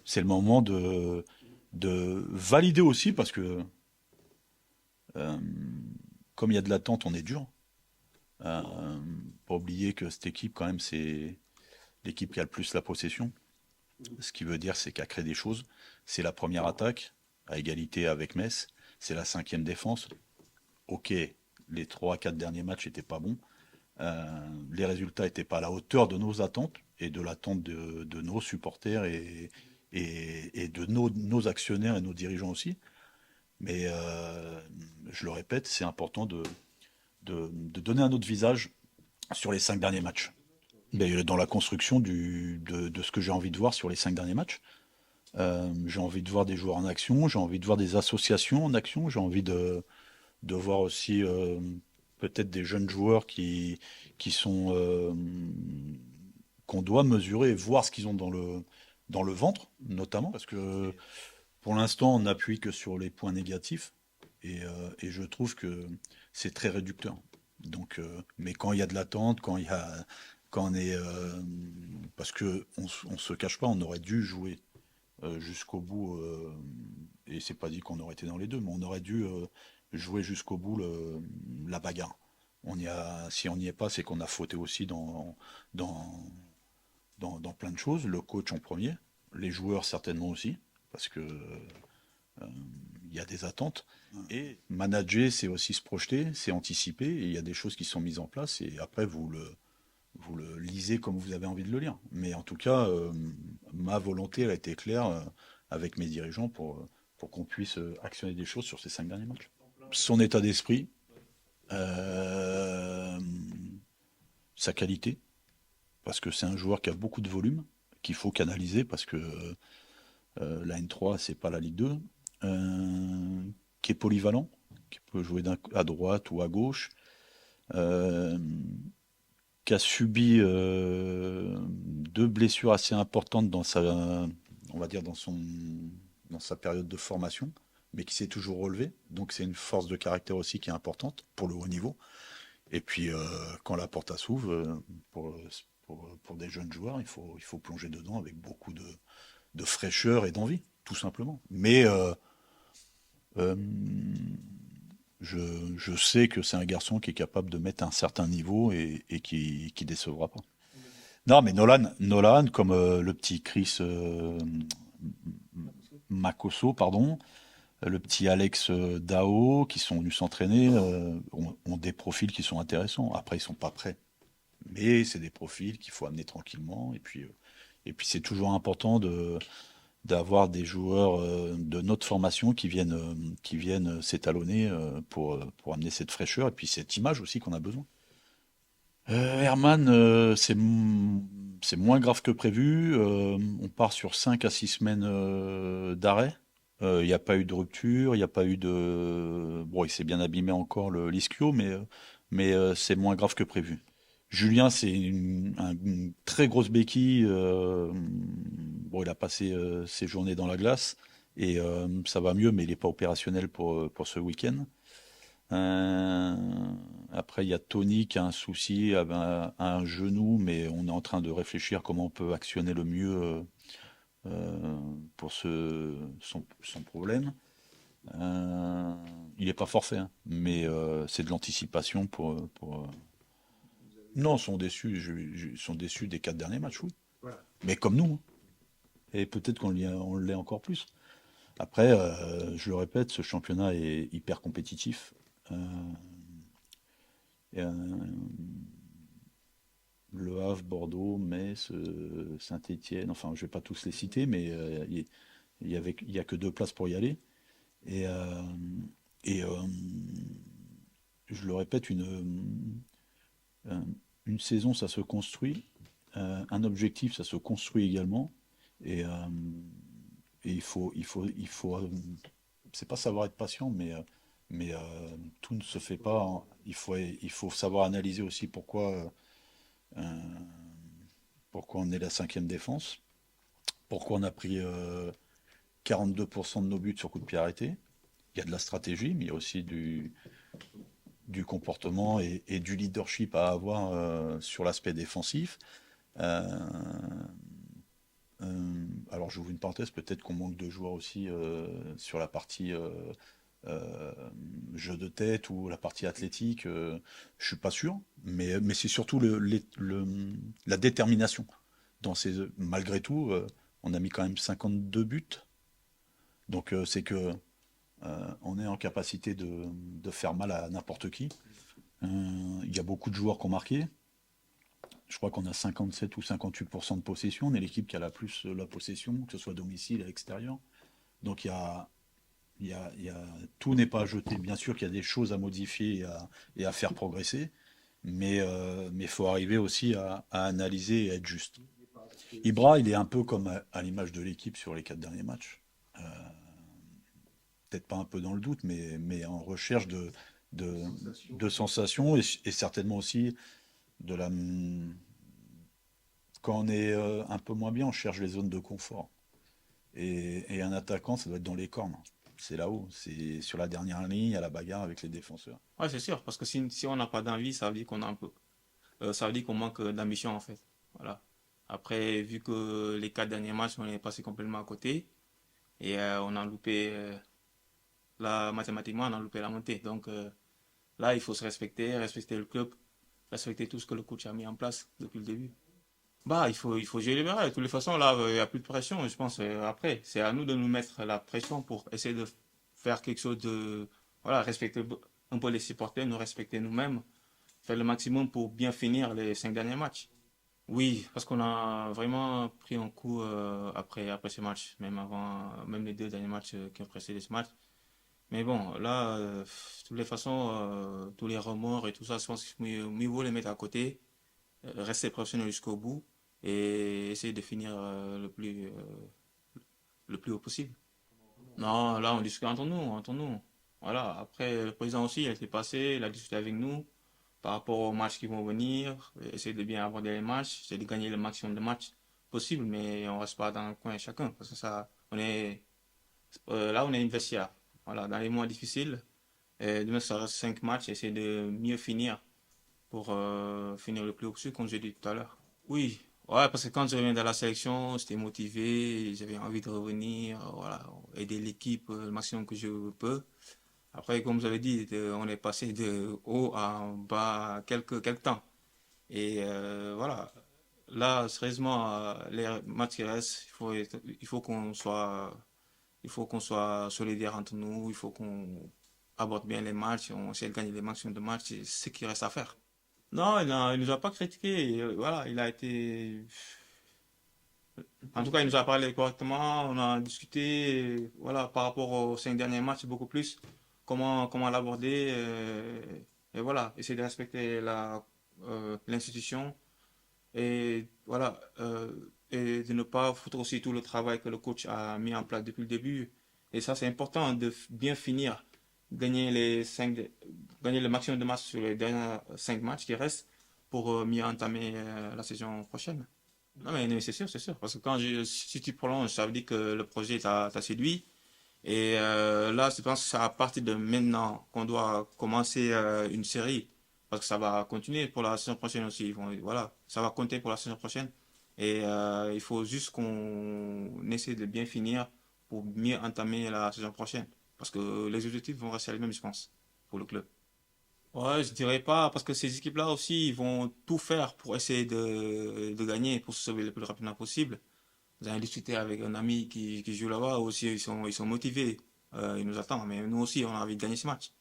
C'est le moment de valider aussi, parce que euh, comme il y a de l'attente, on est dur. Euh, Pas oublier que cette équipe, quand même, c'est l'équipe qui a le plus la possession. Ce qui veut dire, c'est qu'elle crée des choses. C'est la première attaque, à égalité avec Metz. C'est la cinquième défense. Ok, les 3 4 derniers matchs n'étaient pas bons. Les résultats n'étaient pas à la hauteur de nos attentes et de l'attente de nos supporters et de nos actionnaires et nos dirigeants aussi. Mais je le répète, c'est important de donner un autre visage sur les 5 derniers matchs. Mais dans la construction de ce que j'ai envie de voir sur les 5 derniers matchs. J'ai envie de voir des joueurs en action, j'ai envie de voir des associations en action, j'ai envie de voir aussi peut-être des jeunes joueurs qui sont qu'on doit mesurer et voir ce qu'ils ont dans le ventre, notamment, parce que pour l'instant, on n'appuie que sur les points négatifs, et je trouve que c'est très réducteur. Donc, mais quand il y a de l'attente, quand on est, parce que on se cache pas, on aurait dû jouer jusqu'au bout, et c'est pas dit qu'on aurait été dans les deux, mais on aurait dû jouer jusqu'au bout la bagarre. Si on n'y est pas, c'est qu'on a fauté aussi dans, dans plein de choses. Le coach en premier, les joueurs certainement aussi, parce que il y a des attentes. Et manager, c'est aussi se projeter, c'est anticiper, et il y a des choses qui sont mises en place, et après vous le lisez comme vous avez envie de le lire. Mais en tout cas, ma volonté, elle a été claire avec mes dirigeants pour qu'on puisse actionner des choses sur ces 5 derniers matchs. Son état d'esprit, euh, sa qualité, parce que c'est un joueur qui a beaucoup de volume, qu'il faut canaliser, parce que la N3, c'est pas la Ligue 2, qui est polyvalent, qui peut jouer à droite ou à gauche, euh, qui a subi 2 blessures assez importantes on va dire dans sa période de formation, mais qui s'est toujours relevé. Donc c'est une force de caractère aussi qui est importante pour le haut niveau. Et puis quand la porte s'ouvre, pour, pour des jeunes joueurs, il faut plonger dedans avec beaucoup de fraîcheur et d'envie, tout simplement. Mais euh, je sais que c'est un garçon qui est capable de mettre un certain niveau et qui décevra pas. Non, mais Nolan comme le petit Chris Makosso, pardon, le petit Alex Dao, qui sont venus s'entraîner, ont des profils qui sont intéressants. Après, ils sont pas prêts. Mais c'est des profils qu'il faut amener tranquillement. Et puis c'est toujours important d'avoir des joueurs de notre formation qui viennent s'étalonner pour amener cette fraîcheur et puis cette image aussi qu'on a besoin. Herman, c'est moins grave que prévu. On part sur 5 à 6 semaines d'arrêt. Il n'y a pas eu de rupture, il n'y a pas eu de. Bon, il s'est bien abîmé encore l'ischio, mais c'est moins grave que prévu. Julien, c'est une très grosse béquille. Bon, il a passé ses journées dans la glace et ça va mieux, mais il n'est pas opérationnel pour ce week-end. Euh, Après, il y a Tony qui a un souci à un genou, mais on est en train de réfléchir comment on peut actionner le mieux pour son problème. Il n'est pas forfait, hein, mais c'est de l'anticipation Non, ils sont déçus des 4 derniers matchs, oui. Mais comme nous, hein. Et peut-être on l'est encore plus. Après, je le répète, ce championnat est hyper compétitif. Euh, et, Le Havre, Bordeaux, Metz, Saint-Étienne, enfin, je ne vais pas tous les citer, mais il y a que 2 places pour y aller. Et, euh, et je le répète, euh, une saison, ça se construit. Un objectif, ça se construit également. Et, il faut, c'est pas savoir être patient, mais tout ne se fait pas, il faut savoir analyser aussi euh, pourquoi on est la cinquième défense, pourquoi on a pris 42% de nos buts sur coup de pied arrêté. Il y a de la stratégie, mais il y a aussi du comportement et du leadership à avoir sur l'aspect défensif. Euh, Alors j'ouvre une parenthèse, peut-être qu'on manque de joueurs aussi sur la partie euh, jeu de tête ou la partie athlétique. Je suis pas sûr, mais c'est surtout la détermination. Malgré tout, on a mis quand même 52 buts, donc c'est que on est en capacité de faire mal à n'importe qui. Il y a beaucoup de joueurs qui ont marqué. Je crois qu'on a 57 ou 58% de possession. On est l'équipe qui a la plus la possession, que ce soit domicile et extérieur. Donc tout n'est pas à jeter. Bien sûr qu'il y a des choses à modifier et à faire progresser, mais faut arriver aussi à analyser et à être juste. Ibra, il est un peu comme à l'image de l'équipe sur les 4 derniers matchs. Euh, Peut-être pas un peu dans le doute, mais en recherche de, de sensations et certainement aussi de la. Quand on est un peu moins bien, on cherche les zones de confort. Et un attaquant, ça doit être dans les cornes. C'est là-haut, c'est sur la dernière ligne, à la bagarre avec les défenseurs. Ouais, c'est sûr, parce que si on n'a pas d'envie, ça veut dire qu'on a un peu, ça veut dire qu'on manque d'ambition en fait. Voilà. Après, vu que les 4 derniers matchs, on est passé complètement à côté et on a loupé, mathématiquement, on a loupé la montée. Donc là, il faut se respecter, respecter le club, respecter tout ce que le coach a mis en place depuis le début. Bah, il faut gérer les barrages. De toutes les façons, là, il n'y a plus de pression, je pense. Après, c'est à nous de nous mettre la pression pour essayer de faire quelque chose de. Voilà, respecter un peu les supporters, nous respecter nous-mêmes, faire le maximum pour bien finir les 5 derniers matchs. Oui, parce qu'on a vraiment pris un coup après ce match, même avant, même les 2 derniers matchs qui ont précédé ce match. Mais bon, là, de toutes les façons, tous les remords et tout ça, je pense qu'il mieux vaut les mettre à côté, rester professionnel jusqu'au bout et essayer de finir le plus haut possible. Non, là, on discute entre nous, entre nous. Voilà, après, le président aussi, il était passé, il a discuté avec nous par rapport aux matchs qui vont venir, essayer de bien aborder les matchs, essayer de gagner le maximum de matchs possible, mais on reste pas dans le coin chacun, parce que ça, là, on est vestiaire. Voilà, dans les mois difficiles, demain, ça reste 5 matchs, essayer de mieux finir pour finir le plus haut possible, comme j'ai dit tout à l'heure. Oui, ouais, parce que quand je reviens dans la sélection, j'étais motivé, j'avais envie de revenir, voilà, aider l'équipe le maximum que je peux. Après, comme vous avez dit, on est passé de haut à bas quelques temps. Et voilà, là, sérieusement, les matchs qui restent, il faut qu'on soit solidaire entre nous, il faut qu'on aborde bien les matchs, on essaie de gagner le maximum de matchs, c'est ce qui reste à faire. Non, il nous a pas critiqué. Voilà, il a été. En tout cas, il nous a parlé correctement. On a discuté, voilà, par rapport aux 5 derniers matchs, beaucoup plus. Comment l'aborder. Et voilà, essayer de respecter l'institution. Et voilà, et de ne pas foutre aussi tout le travail que le coach a mis en place depuis le début. Et ça, c'est important de bien finir, gagner gagner le maximum de matchs sur les derniers 5 matchs qui restent pour mieux entamer la saison prochaine. Non, mais c'est sûr, c'est sûr. Parce que si tu prolonges, ça veut dire que le projet t'a séduit. Et là, je pense que c'est à partir de maintenant qu'on doit commencer une série. Parce que ça va continuer pour la saison prochaine aussi. Voilà, ça va compter pour la saison prochaine. Et il faut juste qu'on essaie de bien finir pour mieux entamer la saison prochaine. Parce que les objectifs vont rester les mêmes, je pense, pour le club. Ouais, je dirais pas, parce que ces équipes-là aussi, ils vont tout faire pour essayer de gagner, pour se sauver le plus rapidement possible. Vous avez discuté avec un ami qui joue là-bas aussi, ils sont motivés, ils nous attendent, mais nous aussi, on a envie de gagner ce match.